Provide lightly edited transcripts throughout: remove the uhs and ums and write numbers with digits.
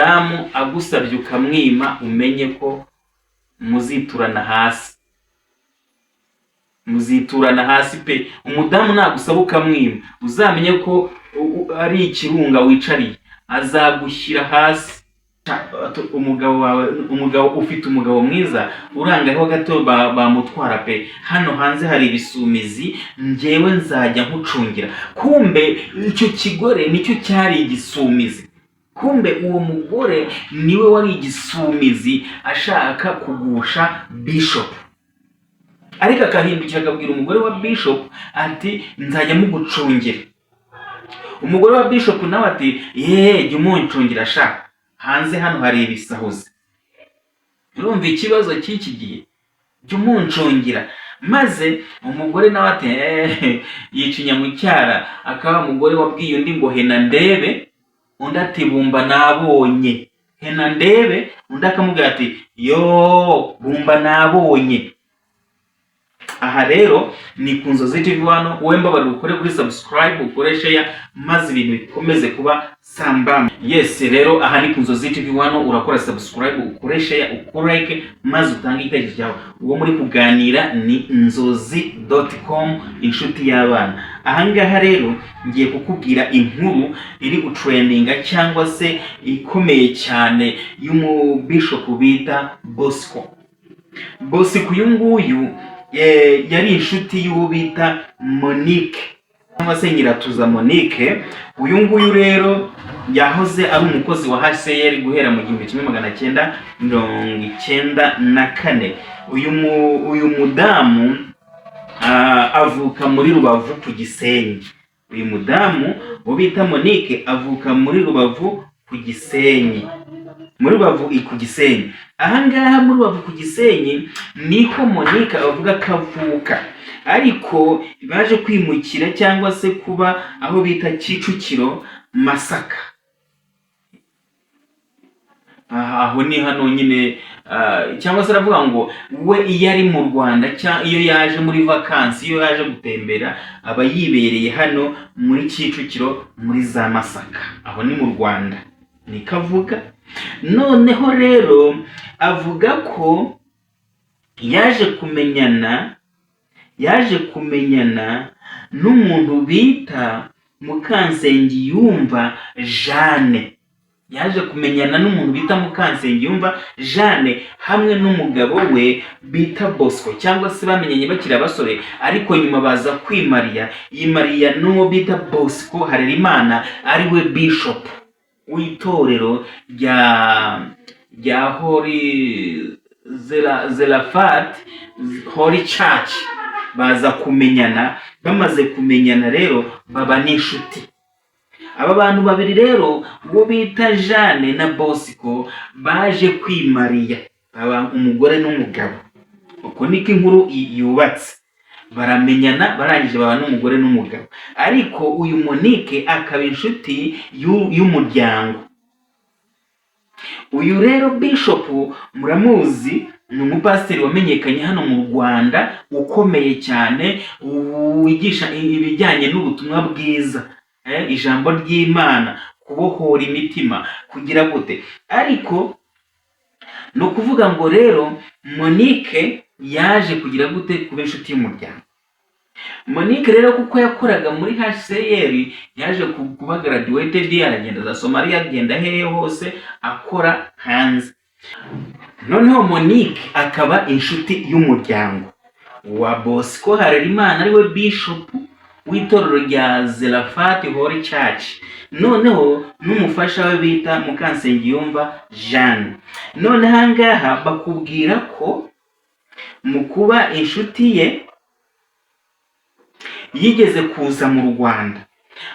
damu agusabye ukamwima umenye ko muziturana hasi pe. Umudamu nagusaba ukamwima uzamenye ko ari ikirunga wicariye, azagushyira hasi. Umugabo ufite umugabo mwiza urangaho gato bamutwara pe. Hano hanze hari ibisumizi, njyewe nzajya nkucungira. Kumbe icyo kigore nicyo cyari igisumizi. Kumbe uwo mugore niwe wari igisumizi ashaka kugusha Bishop. Ariko akahindukira akabwira umugore wa Bishop ati nzajya mugucungira. Umugore wa Bishop nawe ati jya umuncungira sha, hanze hano hari ibisahuzi. Urumva ikibazo cy'iki gihe, jya umuncungira. Maze umugore nawe ati yicinya mu cyara. Akaba umugore wabwiye undi ngo hena ndebe, undi ati bumba nabonye. Hena ndebe, undi akamubwira ati bumba nabonye. Aha rero ni ku Nzozi TV hano. Wowe mbabarira ukore kuri subscribe, ukore share, maze ibintu bikomeze kuba sambamba. Yes rero aha ni ku Nzozi TV hano, urakora subscribe, ukore share, ukore like, maze utange igitekerezo cyawe. Uwo muri kuganira ni nzozi.com, inshuti y'abana. Aha ngaha rero ngiye kukubwira inkuru iri gutrendinga cyangwa se ikomeye cyane y'umubishop bita Bosco. Bosco uyu nguyu yari inshuti y'uwo bita Monique cyangwa se Nyiratuza Monique. Uyu nguyu rero yahoze ari umukozi wa HCR guhera mu 1994. Uyu mudamu avuka muri Rubavu ku Gisenyi. Uyu mudamu wo bita Monique avuka muri Rubavu ku Gisenyi. Muri Rubavu ku Gisenyi. Aha ngaha muri Rubavu ku Gisenyi niko Monique avuga kavuka. Ariko baje kwimukira cyangwa se kuba aho bita Kicukiro Masaka. Aho ni hano nyine cyangwa se aravuga ngo we iyo ari mu Rwanda cyangwa iyo yaje muri vacances, iyo yaje gutembera aba yibereye hano muri Kicukiro muri za Masaka. Aho ni mu Rwanda ni kavuga. Noneho rero avuga ko yaje kumenyana n'umuntu bita Mukansengiyumva Jeanne. Yaje kumenyana n'umuntu bita Mukansengiyumva Jeanne hamwe n'umugabo we bita Bosco, cyangwa se bamenyanye bakiri abasore, ariko nyuma baza kwimariya n'uwo bita Bosco Harerimana ari we Bishop w'itorero rya Holy Zelafat Holy Church. Baza kumenyana, bamaze kumenyana rero baba n'inshuti. Aba bantu babiri rero uwo bita Jeanne na Bosco baje kwimariya, baba umugore n'umugabo. Uko niko inkuru yubatse. Baramenyana barangije baba n'umugore n'umugabo. Ariko uyu Monique akaba inshuti y'umuryango. Uyu rero Bishop muramuzi, ni umupasiteri wamenyekanye hano mu Rwanda ukomeye cyane, wigisha ibijyanye n'ubutumwa bwiza, ijambo ry'Imana, kubohora imitima, kugira gute. Ariko no kuvuga ngo rero Monique yaje kugira gute kuba inshuti y'umuryango. Monique rero kuko yakoraga muri HCR yaje kuba graduated, aragenda za Somalia, agenda hehe hose akora hanze. Noneho Monique akaba inshuti y'umuryango wa Bosco Harerimana ari we Bishop w'itorero rya Zelafat Holy Church, noneho n'umufasha we bita Mukansengiyumva Jeanne. None hangaha bakubwira ko mu kuba inshuti ye yigeze kuza mu Rwanda.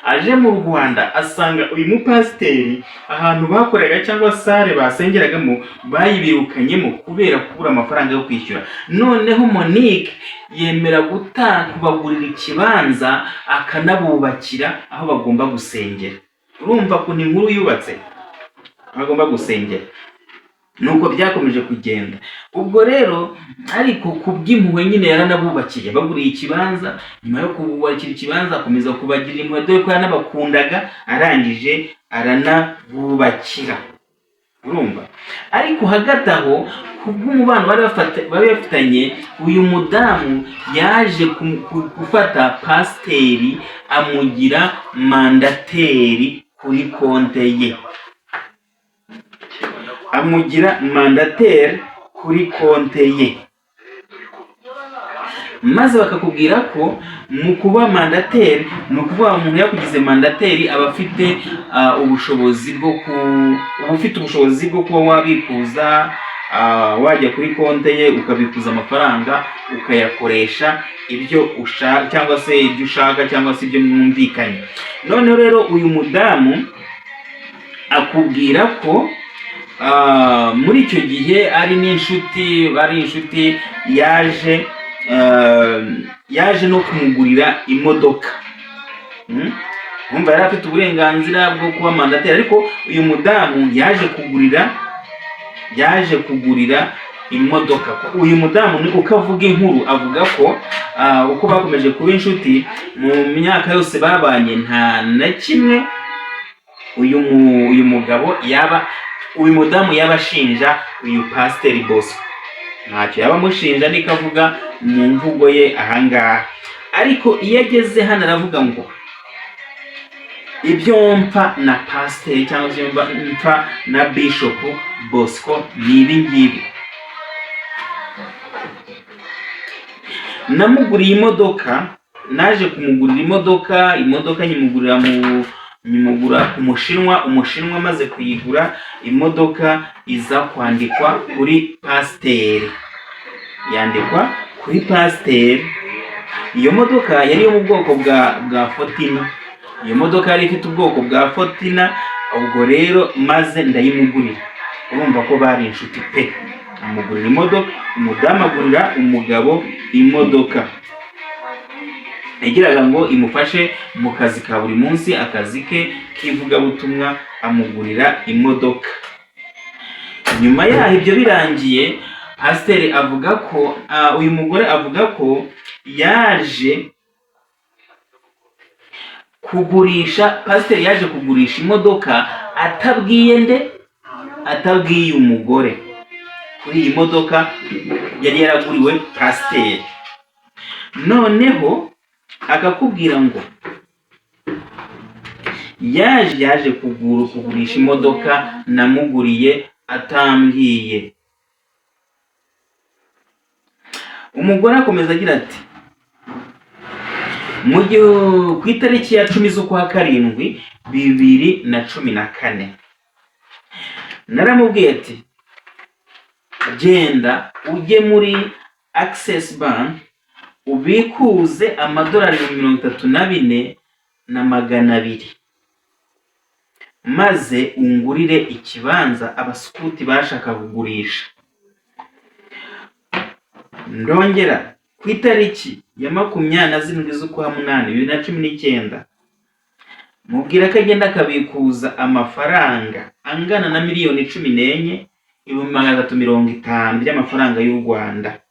Aje mu Rwanda asanga uyu mupasiteri ahantu bakoreraga cyangwa sare basengeragamo bayibirukanyemo kubera kubura amafaranga yo kwishyura. Noneho Monique yemera kubagurira ikibanza akanabubakira aho bagomba gusengera. Urumva ko ni inkuru yubatse, bagomba gusengera. Nuko byakomeje kugenda. Ubwo rero ariko kubw'impuhwe nyine yaranabubakiye, baguriye ikibanza. Nyuma yo kububakira ikibanza akomeza kubagirira impuhwe, dore ko yanabakundaga, arangije aranabubakira. urumva. Ariko hagati aho kubw'umubano bari bafitanye, uyu mudamu yaje gufata pasiteri amugira mandateri kuri konte ye, amugira mandateri kuri konte ye. Maze bakakubwira ko mu kuba mandateri, ni ukuvuga umuntu yakugize mandateri aba afite ubushobozi bwo kuba wabikuza, wajya kuri konte ye ukabikuza amafaranga ukayakoresha ibyo ushaka, cyangwa se ibyo ushaka, cyangwa se ibyo mwumvikanye. Noneho rero uyu mudamu akubwira ko muri icyo gihe ari inshuti yaje no kumugurira imodoka. Umva yari afite uburenganzira bwo kuba mandateri, ariko uyu mudamu yaje kugurira imodoka. Uyu mudamu ni uko avuga inkuru, avuga ko uko bakomeje kuba inshuti mu myaka yose babanye, nta na kimwe uyu mudamu yaba ashinja uyu pasiteri Bosco, ntacyo yaba amushinja, niko avuga mu mvugo ye ahangaha. Ariko iyo ageze hano aravuga ngo ibyo mpfa na pasiteri cyangwa se mpfa na Bishop Bosco ni ibi ngibi: namuguriye imodoka, naje kumugurira imodoka nyimugura ku Mushinwa. Umushinwa amaze kuyigura, imodoka iza kwandikwa kuri pasiteri, yandikwa kuri pasiteri. Iyo modoka yari yo mu bwoko bwa Fortina. Iyo modoka yari ifite ubwoko bwa Fortina. Ubwo rero maze ndayimugurira. Urumva ko bari inshuti pe. Amugurira imodoka, umudamu agurira umugabo imodoka yagiraga ngo imufashe mu kazi ka buri munsi, akazi ke k'ivugabutumwa, amugurira imodoka. Nyuma yaho ibyo birangiye, pasiteri avuga ko uyu mugore avuga ko yaje kugurisha imodoka atabwiye umugore. Kuri iyi modoka yari yaraguriwe pasiteri. Noneho akakubwira ngo yaje kugurisha imodoka namuguriye atambwiye. Umugore akomeza agira ati, mu gihe ku itariki ya 10 z'ukwa karindwi 2014 naramubwiye ati, genda ujye muri Access Bank ubikuze amadolari 34,200 maze ungurire ikibanza abasukuti bashaka kugurisha. Ndongera ku itariki ya 27 z'ukwa 8 2019 mubwira ko agenda akabikuza amafaranga angana na miliyoni 14,350 by'amafaranga y'u Rwanda.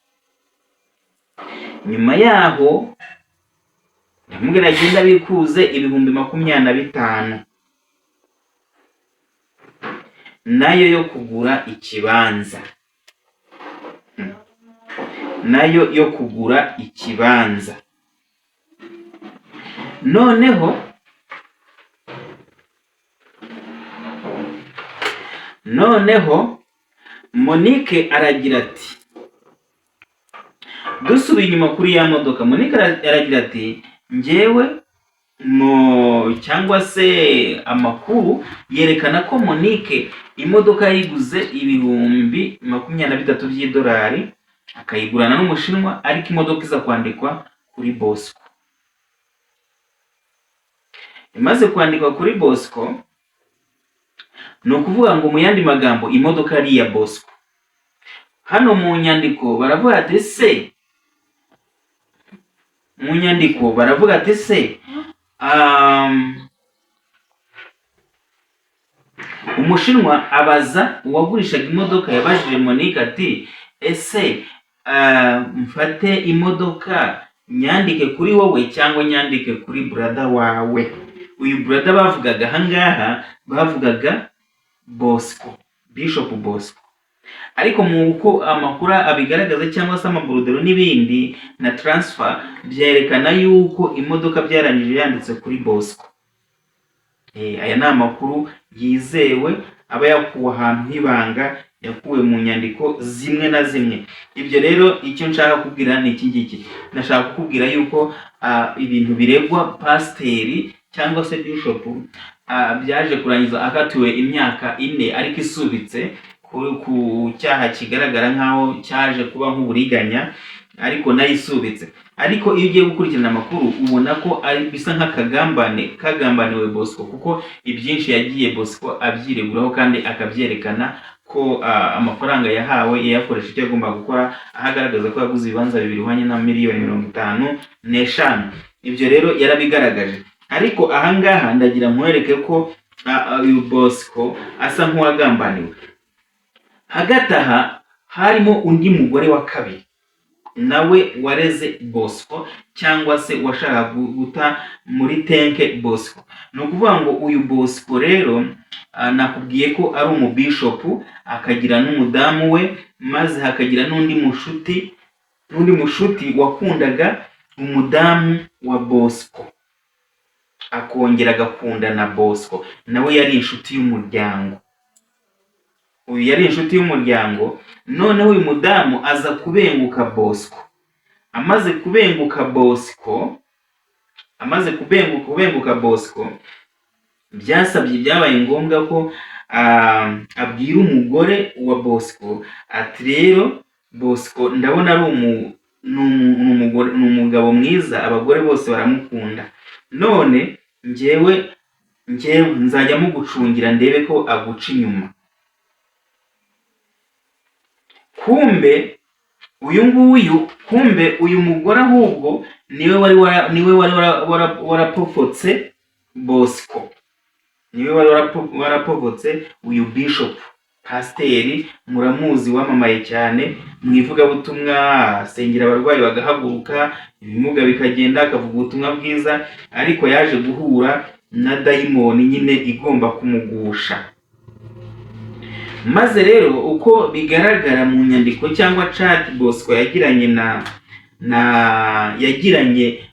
Nyuma yaho ndamubwira agenda abikuze ibihumbi 25 nayo yo kugura ikibanza, noneho Monique aragira ati, dusubiye inyuma kuri ya modoka, Monique aragira ati, njyewe cyangwa se amakuru yerekana ko Monique imodoka yiguze ibihumbi 23 by'idolari, akayigurana n'Umushinwa, ariko imodoka iza kwandikwa kuri Bosco. Imaze kwandikwa kuri Bosco, ni ukuvuga ngo mu yandi magambo imodoka ari iya Bosco. Hano mu nyandiko baravuga ati se, Umushinwa abaza uwagurishaga imodoka, yabajije Monique ati, ese mfate imodoka nyandike kuri wowe cyangwa nyandike kuri brother wawe? Uyu brother bavugaga ahangaha bavugaga Bosco. Bishop Bosco. Ariko mu uko amakuru abigaragaza cyangwa se amaborudero n'ibindi na transfer byerekana yuko imodoka byarangije yanditse kuri Bosco. Aya ni amakuru yizewe aba yakuwe ahantu h'ibanga, yakuwe mu nyandiko zimwe na zimwe. Ibyo rero icyo nshaka kubwira ni iki ngiki, nashaka kukubwira yuko ibintu biregwa pasiteri cyangwa se bishop byaje kurangiza akatiwe imyaka 4 ariko isubitse ku cyaha kigaragara nkaho cyaje kuba nk'uburiganya, ariko nayo isubitse. Ariko iyo ugiye gukurikirana amakuru ubona ko ari bisa kagambaniwe Bosco, kuko ibyinshi yagiye Bosco abyireguraho kandi akabyerekana ko amafaranga yahawe yakoresha icyo agomba gukora, ahagaragaza ko yaguze ibibanza 2 bihwanye na miliyoni 55. Ibyo rero yarabigaragaje. Ariko ahangaha ndagira nkwereke ko uyu Bosco asa nk'uwagambaniwe. Hagati aha harimo undi mugore wa kabiri nawe wareze Bosco cyangwa se washaka guta muri tenke Bosco. Ni ukuvuga ngo uyu Bosco rero nakubwiye ko ari umubishopu, akagira n'umudamu we, maze hakagira n'undi mushuti wakundaga umudamu wa Bosco, akongera agakunda na Bosco, nawe yari inshuti y'umuryango. Uyu yari inshuti y'umuryango, noneho uyu mudamu aza kubenguka Bosco. Amaze kubenguka Bosco, byabaye ngombwa ko abwira umugore wa Bosco ati rero Bosco ndabona ari umugabo mwiza, abagore bose baramukunda, none njyewe nzajya mugucungira ndebe ko aguca inyuma. Kumbe uyu mugore ahubwo niwe wari warapofotse Bosco, niwe wari warapofotse uyu bishop pasiteri, muramuzi wamamaye cyane mu ivugabutumwa, asengera abarwayi bagahaguruka, ibimuga bikagenda, akavuga ubutumwa bwiza, ariko yaje guhura na dayimoni nyine igomba kumugusha. Maze rero uko bigaragara mu nyandiko cyangwa chat Bosco yagiranye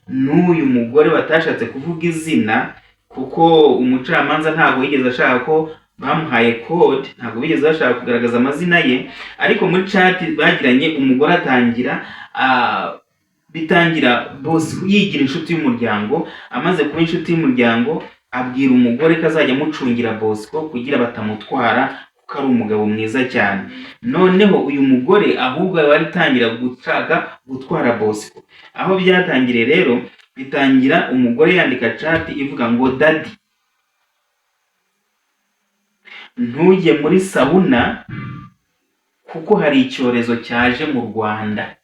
n'uyu mugore batashatse kuvuga izina, kuko umucamanza ntabwo yigeze ashaka ko bamuhaye code, ntabwo bigeze bashaka kugaragaza amazina ye, ariko muri chat bagiranye umugore bitangira Bosco yigira inshuti y'umuryango. Amaze kuba inshuti y'umuryango abwira umugore ko azajya amucungira Bosco kugira batamutwara, ko ari umugabo mwiza cyane. Noneho uyu mugore ahubwo baritangira gushaka gutwara Bosco. Aho byatangiriye rero, bitangira umugore yandika chat ivuga ngo daddy, ntujye muri sauna kuko hari icyorezo cyaje mu Rwanda.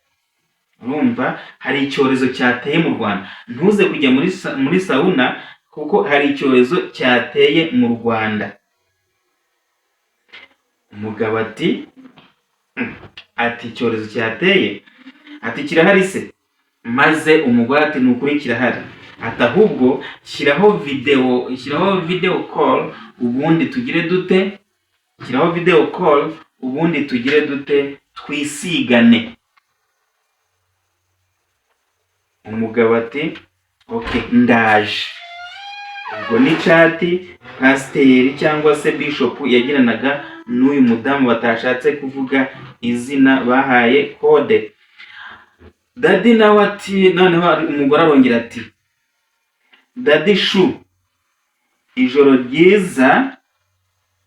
Urumva, hari icyorezo cyateye mu Rwanda, ntuze kujya muri sauna kuko hari icyorezo cyateye mu Rwanda. Umugabo ati icyorezo cyateye, ati kirahari se? Maze umugore ati nukuri kirahari. Ati ahubwo shyiraho video call ubundi tugire dute? Shyiraho video call ubundi tugire dute? Twisigane. Umugabo ati okay ndaje. Ubwo ni chat pasiteri cyangwa se bishop yagiranaga n'uyu mudamu batashatse kuvuga izina, bahaye code. Daddy nawe ati, noneho umugore arongera ati daddy shu, ijoro ryiza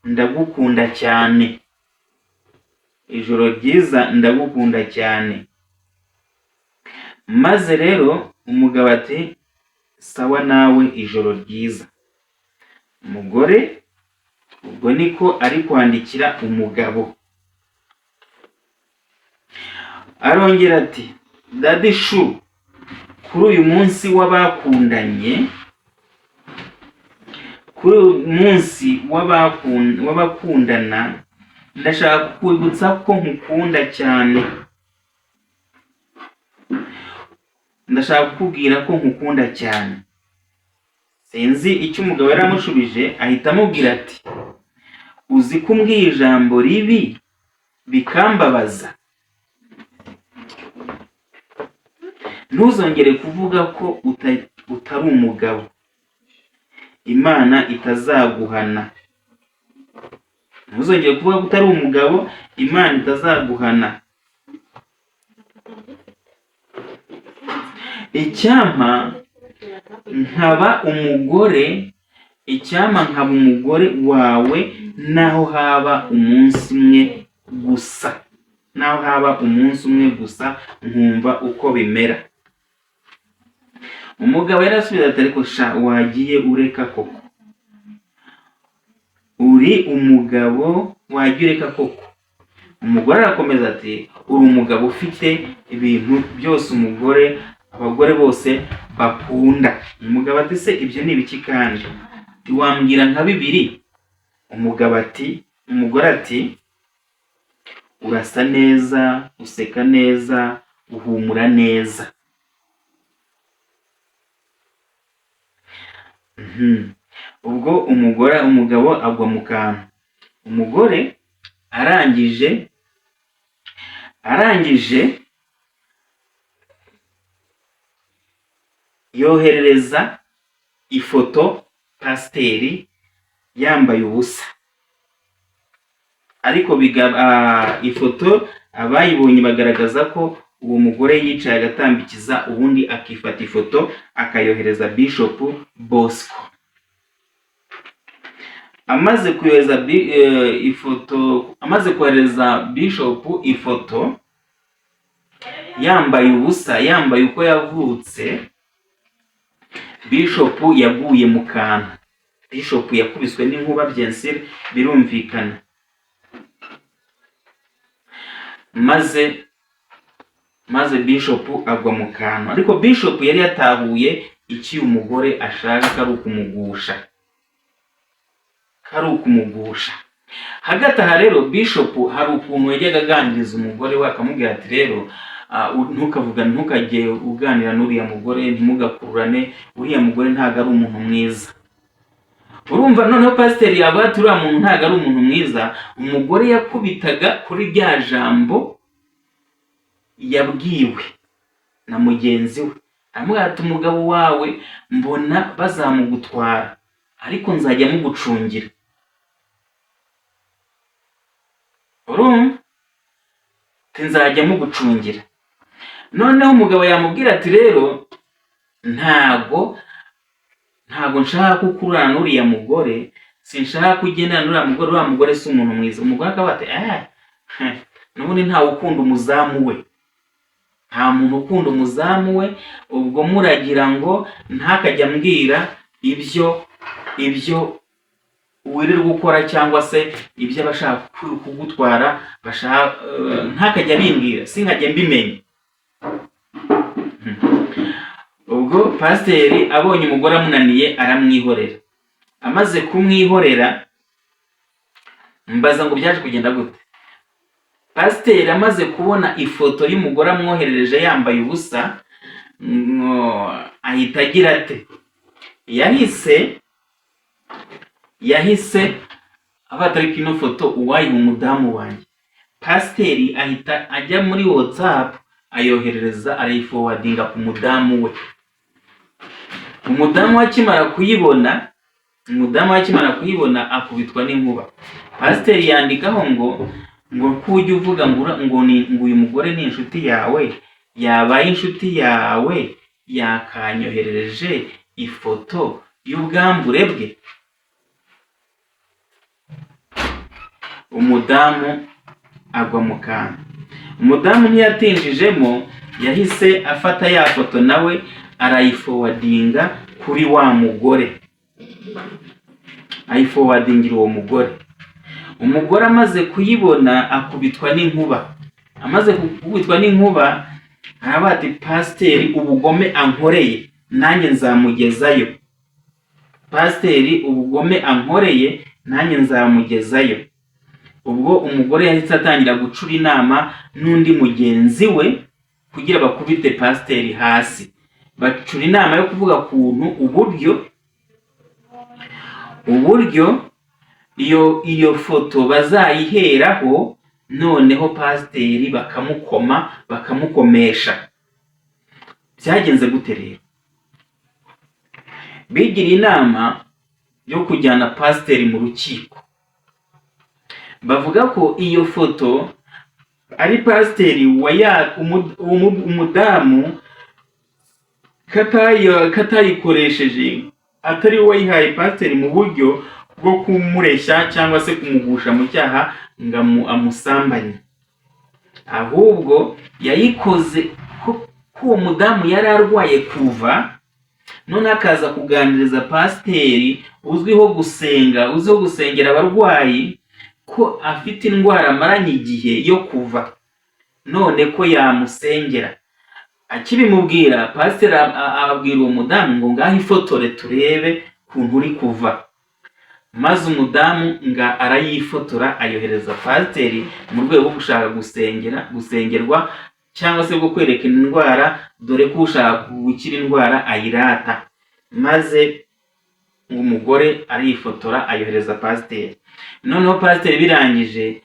ndagukunda cyane, ijoro ryiza ndagukunda cyane. Maze rero umugabo ati sawa nawe ijoro ryiza. Umugore ubwo niko ari kwandikira umugabo, arongera ati daddy shu, kuri uyu munsi w'abakundanye, kuri uyu munsi w'abakundana, ndashaka kukwibutsa ko nkukunda cyane, ndashaka kukubwira ko nkukunda cyane. Sinzi icyo umugabo yaramushubije, ahita amubwira ati uzi ko umbwiye ijambo ribi bikambabaza. Ntuzongere kuvuga ko utari umugabo, Imana itazaguhana. Ntuzongere kuvuga ko utari umugabo, Imana itazaguhana. Icyampa nkaba umugore wawe, naho haba umunsi umwe gusa, nkumva uko bimera. Umugabo yarasubiza ati ariko sha wagiye ureka koko, uri umugabo wagiye ureka koko. Umugore arakomeza ati uri umugabo ufite ibintu byose abagore bose bakunda. Umugabo ati se ibyo ni ibiki kandi? Wambwira nka bibiri? Umugore ati urasa neza, useka neza, uhumura neza. Ubwo umugabo agwa mu kantu. Umugore arangije yoherereza ifoto pasiteri yambaye ubusa. Ariko ifoto abayibonye bagaragaza ko uwo mugore yicaye agatambikiza, ubundi akifata ifoto akayohereza Bishop Bosco. Amaze kohereza Bishop ifoto yambaye ubusa, yambaye uko yavutse, Bishop yaguye mu kantu. Bishop yakubiswe n'inkuba byensire birumvikana. Maze Bishop agwa mu kantu. Ariko Bishop yari yatahuye iki umugore ashaka, ari ukumugusha. Hagati aha rero Bishop hari ukuntu yajyaga aganiriza umugore we, akamubwira ati rero ntukajye uganira n'uriya mugore, ntimugakururane, uriya mugore ntabwo ari umuntu mwiza. Urumva noneho pasiteri yavuga ati uriya muntu ntabwo ari umuntu mwiza. Umugore yakubitaga kuri rya jambo yabwiwe na mugenzi we, amubwira ati umugabo wawe mbona bazamugutwara, ariko nzajya mugucungira. Urumva? Nzajya mugucungira. Noneho umugabo yamubwira ati rero ntago nshaka kukurana n'uriya mugore, sinshaka kugendana n'uriya mugore, uriya mugore si umuntu mwiza. Umugore akaba ati n'ubundi ntawe ukunda umuzamu we, nta muntu ukunda umuzamu we. Ubwo muragira ngo ntakajya ambwira ibyo wirirwa gukora, cyangwa se ibyo abashaka kugutwara ntakajya bimbwira, sinkajya mbimenya. Ubwo pasiteri abonye umugore amunaniye aramwihorera. Amaze kumwihorera, mbaza ngo byaje kugenda gute. Pasiteri amaze kubona ifoto y'umugore amwoherereje yambaye ubusa, ahita agira ate, yahise afata ino foto uwayiha umudamu wanjye. Pasiteri ahita ajya muri WhatsApp ayoherereza, arayiforwardinga ku mudamu we. Umudamu akimara kuyibona akubitwa n'inkuba. Pasiteri yandikaho ngo kujya uvuga ngo uyu mugore ni inshuti yawe, yabaye inshuti yawe yakanyoherereje ifoto y'ubwambure bwe. Umudamu agwa mu kantu. Umudamu ntiyatinjijemo, yahise afata ya foto nawe arayiforwardinga kuri wa mugore, ayiforwardingira uwo mugore. Umugore amaze kuyibona akubitwa n'inkuba. Amaze gukubitwa n'inkuba aravuga ati pasiteri ubugome ankoreye nanjye nzamugezayo. Pasiteri ubugome ankoreye nanjye nzamugezayo. Ubwo umugore yahise atangira gucura inama n'undi mugenzi we kugira bakubite pasiteri hasi. Bacura inama yo kuvuga kuntu uburyo iyo foto bazayiheraho, noneho pasiteri bakamukomesha. Byagenze gute rero? Bigiriye inama yo kujyana pasiteri mu rukiko, bavuga ko iyo foto ari pasiteri umudamu katayikoresheje, atari we wayihaye pasiteri mu buryo bwo kumureshya cyangwa se kumugusha mu cyaha ngo amusambanye, ahubwo yayikoze ko uwo mudamu yari arwaye kuva, none akaza kuganiriza pasiteri uzwiho gusengera abarwayi ko afite indwara amaranye igihe yo kuva, none ko yamusengera. Akibimubwira, pasiteri ababwira uwo mudamu ngo ngaho ifotore turebe kuntu uri kuva, maze umudamu nga arayifotora ayohereza pasiteri mu rwego rwo gushaka gusengerwa cyangwa se bwo kwerekana indwara, dore ko ushaka gukira indwara ayirata. Maze umugore arifotora ayohereza pasiteri. Noneho pasiteri birangije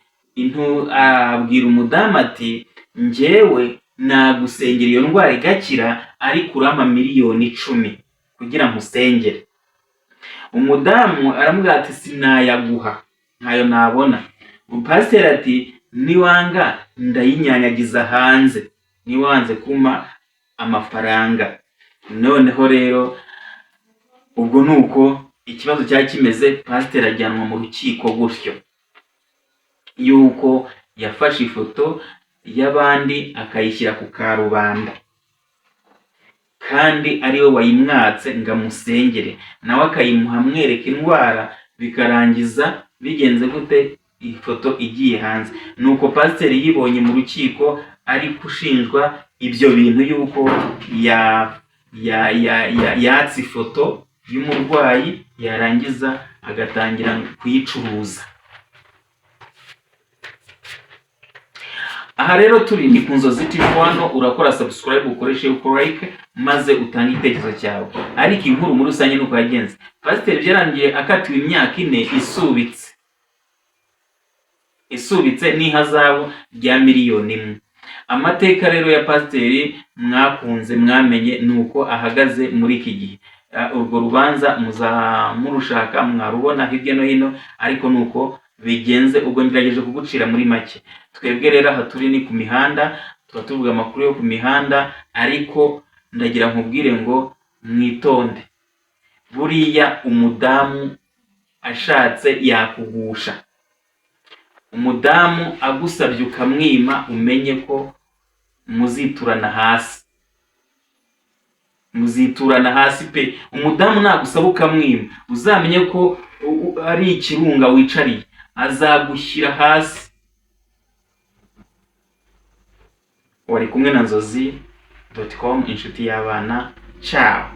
abwira umudamu ati, njyewe nagusengera iyo ndwara igakira, ariko urampa miliyoni 10 kugira nkusengere. Umudamu aramubwira ati, sinayaguha, ntayo nabona. Pasiteri ati, niwanga ndayinyanyagiza hanze, niwanze kuma amafaranga. Noneho rero ubwo nuko ikibazo cyari kimeze. Pasiteri ajyanwa mu rukiko gutyo, yuko yafashe ifoto y'abandi akayishyira ku karubanda, kandi ariwe wayimwatse ngo amusengere, nawe akayimuha amwereka indwara, bikarangiza bigenze gute? Ifoto igiye hanze. Nuko pasiteri yibonye mu rukiko ari gushinjwa ibyo bintu, yuko yatse ifoto y'umurwayi yarangiza agatangira kuyicuruza. Aha rero turi ni ku Nzozi TV. Hano urakora subscribe, ukoreshe like, maze utange igitekerezo cyawe. Ariko inkuru muri rusange nuko yagenze. Pasiteri byarangiye akatiwe imyaka 4 isubitse n'ihazabu rya miliyoni 1. Amateka rero ya pasiteri mwakunze mwamenye nuko ahagaze muri iki gihe. Urwo rubanza muzamurushaka mwarubona hirya no hino, ariko nuko bigenze. Ubwo ngerageje kugucira muri make. Twebwe rero aha turi ni ku mihanda, tuvuga amakuru yo ku mihanda, ariko ndagira nkubwire ngo mwitonde. Buriya umudamu ashatse yakugusha, umudamu agusabye ukamwima, umenye ko muziturana hasi pe. Umudamu nagusaba ukamwima, uzamenye ko ari ikirunga wicariye, azagushyira hasi. Wari kumwe na Nzozi.com, inshuti y'abana. Ciao.